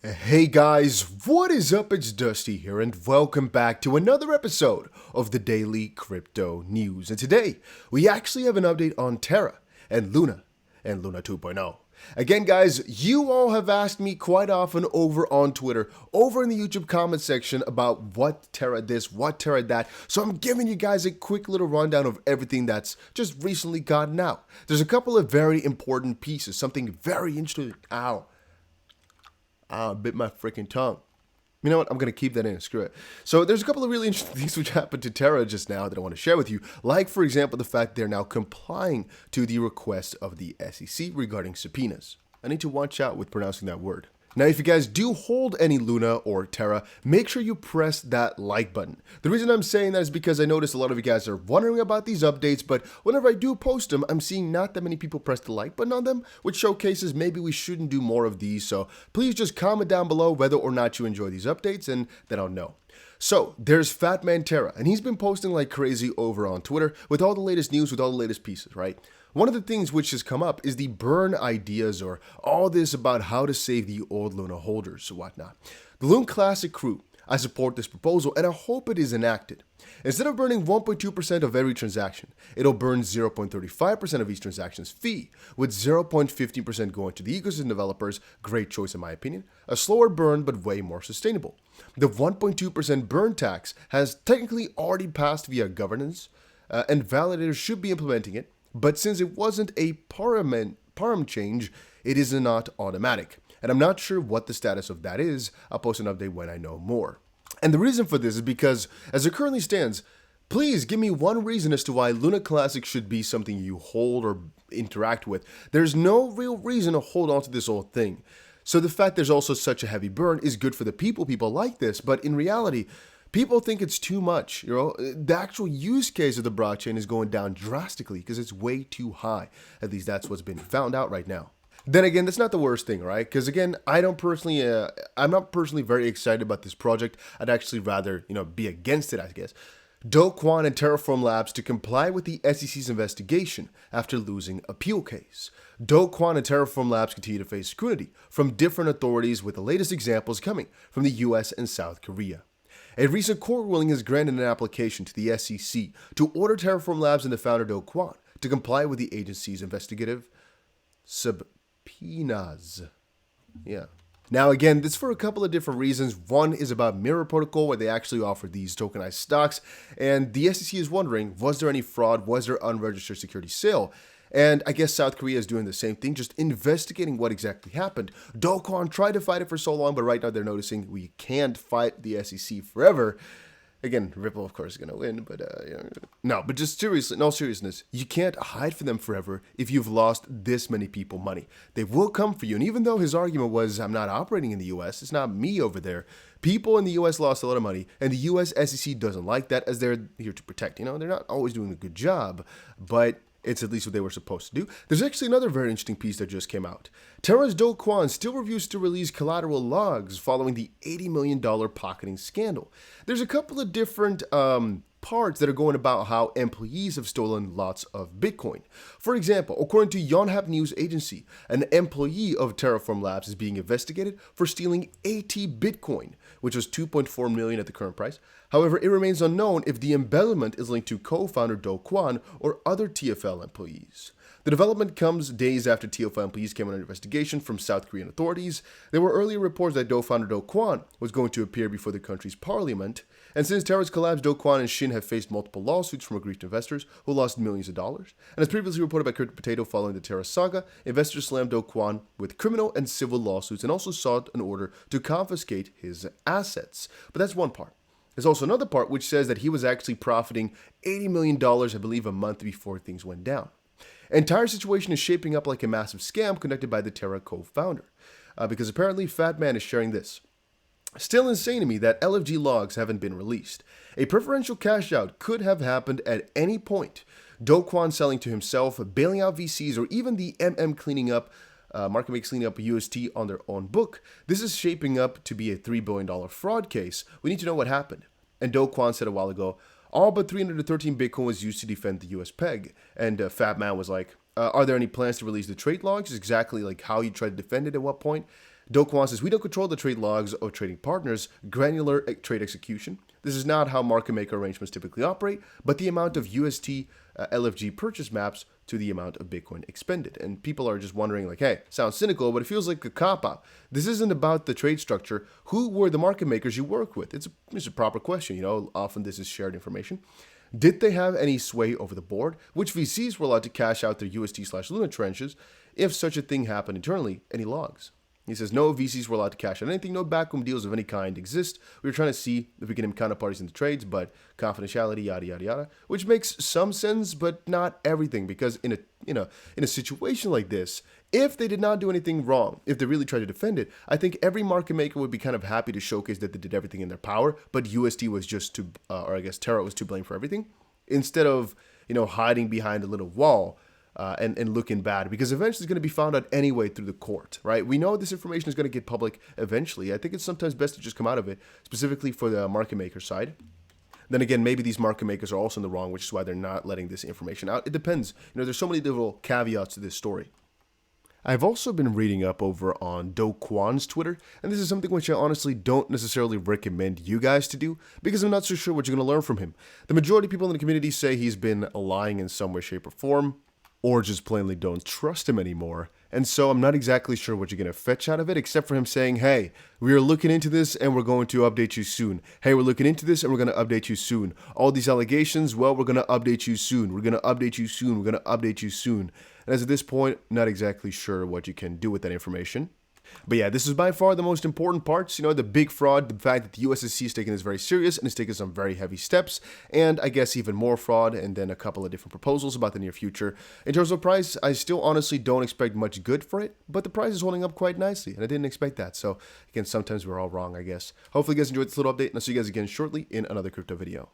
Hey guys, what is up? It's Dusty here, and welcome back to another episode of the Daily Crypto News. And today, we actually have an update on Terra and Luna 2.0. Again, guys, you all have asked me quite often over on Twitter, over in the YouTube comment section about what Terra this, what Terra that. So I'm giving you guys a quick little rundown of everything that's just recently gotten out. There's a couple of very important pieces, something very interesting. I bit my freaking tongue. You know what? I'm going to keep that in. Screw it. So there's a couple of really interesting things which happened to Terra just now that I want to share with you. Like, for example, the fact they're now complying to the request of the SEC regarding subpoenas. I need to watch out with pronouncing that word. Now, if you guys do hold any Luna or Terra, make sure you press that like button. The reason I'm saying that is because I noticed a lot of you guys are wondering about these updates, but whenever I do post them, I'm seeing not that many people press the like button on them, which showcases maybe we shouldn't do more of these. So please just comment down below whether or not you enjoy these updates, and then I'll know. So, there's Fat Man Terra, and he's been posting like crazy over on Twitter with all the latest news, with all the latest pieces, right? One of the things which has come up is the burn ideas, or all this about how to save the old Luna holders or whatnot. The Loon Classic crew, I support this proposal, and I hope it is enacted. Instead of burning 1.2% of every transaction, it'll burn 0.35% of each transaction's fee, with 0.15% going to the ecosystem developers. Great choice in my opinion. A slower burn, but way more sustainable. The 1.2% burn tax has technically already passed via governance, and validators should be implementing it, but since it wasn't a parliament change, it is not automatic. And I'm not sure what the status of that is. I'll post an update when I know more. And the reason for this is because, as it currently stands, please give me one reason as to why Luna Classic should be something you hold or interact with. There's no real reason to hold on to this old thing. So the fact there's also such a heavy burn is good for the people like this, but in reality, people think it's too much. The actual use case of the blockchain is going down drastically because it's way too high. At least that's what's been found out right now. Then again, that's not the worst thing, right? Because again, I'm not personally very excited about this project. I'd actually rather, be against it, I guess. Do Kwon and Terraform Labs to comply with the SEC's investigation after losing appeal case. Do Kwon and Terraform Labs continue to face scrutiny from different authorities, with the latest examples coming from the US and South Korea. A recent court ruling has granted an application to the SEC to order Terraform Labs and the founder Do Kwon to comply with the agency's investigative subpoenas. Now again, this is for a couple of different reasons. One is about Mirror Protocol, where they actually offer these tokenized stocks, and the SEC is wondering, was there any fraud? Was there unregistered security sale? And I guess South Korea is doing the same thing, just investigating what exactly happened. Do Kwon tried to fight it for so long, but right now they're noticing we can't fight the SEC forever. Again, Ripple, of course, is going to win, but no, but just seriously, in all seriousness, you can't hide from them forever if you've lost this many people money. They will come for you, and even though his argument was, I'm not operating in the US, it's not me over there, people in the US lost a lot of money, and the US SEC doesn't like that, as they're here to protect. They're not always doing a good job, but it's at least what they were supposed to do. There's actually another very interesting piece that just came out. Terra's Do Kwon still refuses to release collateral logs following the $80 million pocketing scandal. There's a couple of different parts that are going about how employees have stolen lots of Bitcoin. For example, according to Yonhap News Agency, an employee of Terraform Labs is being investigated for stealing 80 Bitcoin, which was $2.4 million at the current price. However, it remains unknown if the embezzlement is linked to co-founder Do Kwon or other TFL employees. The development comes days after TFL employees came under investigation from South Korean authorities. There were earlier reports that founder Do Kwon was going to appear before the country's parliament, and since Terra's collapse, Do Kwon and Shin have faced multiple lawsuits from aggrieved investors who lost millions of dollars. And as previously reported by Crypto Potato following the Terra saga, investors slammed Do Kwon with criminal and civil lawsuits and also sought an order to confiscate his assets. But that's one part. There's also another part which says that he was actually profiting $80 million, I believe, a month before things went down. Entire situation is shaping up like a massive scam conducted by the Terra co-founder, because apparently Fat Man is sharing this. Still insane to me that LFG logs haven't been released. A preferential cash out could have happened at any point. Do Kwon selling to himself, bailing out VCs, or even the cleaning up, market makes cleaning up UST on their own book. This is shaping up to be a $3 billion fraud case. We need to know what happened. And Do Kwon said a while ago, all but 313 Bitcoin was used to defend the US peg. And Fat Man was like, are there any plans to release the trade logs? Exactly like how you tried to defend it at what point? Do Kwon says, we don't control the trade logs of trading partners, granular trade execution. This is not how market maker arrangements typically operate, but the amount of UST LFG purchase maps to the amount of Bitcoin expended. And people are just wondering, like, hey, sounds cynical, but it feels like a cop-out. This isn't about the trade structure. Who were the market makers you work with? It's a proper question. Often this is shared information. Did they have any sway over the board? Which VCs were allowed to cash out their UST/Luna trenches if such a thing happened internally? Any logs? He says, no VCs were allowed to cash out anything, no backroom deals of any kind exist. We were trying to see if we can name counterparties in the trades, but confidentiality, yada, yada, yada, which makes some sense, but not everything, because in a situation like this, if they did not do anything wrong, if they really tried to defend it, I think every market maker would be kind of happy to showcase that they did everything in their power, but UST was just to, or I guess Terra was to blame for everything, instead of, hiding behind a little wall. And looking bad, because eventually it's going to be found out anyway through the court, right? We know this information is going to get public eventually. I think it's sometimes best to just come out of it, specifically for the market maker side. Then again, maybe these market makers are also in the wrong, which is why they're not letting this information out. It depends. There's so many little caveats to this story. I've also been reading up over on Do Kwon's Twitter, and this is something which I honestly don't necessarily recommend you guys to do, because I'm not so sure what you're going to learn from him. The majority of people in the community say he's been lying in some way, shape, or form, or just plainly don't trust him anymore. And so I'm not exactly sure what you're going to fetch out of it, except for him saying, hey, we are looking into this and we're going to update you soon. Hey, we're looking into this and we're going to update you soon. All these allegations, well, we're going to update you soon. We're going to update you soon. We're going to update you soon. And as at this point, not exactly sure what you can do with that information. But yeah, this is by far the most important parts, the big fraud, the fact that the USSC is taking this very serious and is taking some very heavy steps, and I guess even more fraud, and then a couple of different proposals about the near future. In terms of price, I still honestly don't expect much good for it, but the price is holding up quite nicely, and I didn't expect that. So again, sometimes we're all wrong, I guess. Hopefully you guys enjoyed this little update, and I'll see you guys again shortly in another crypto video.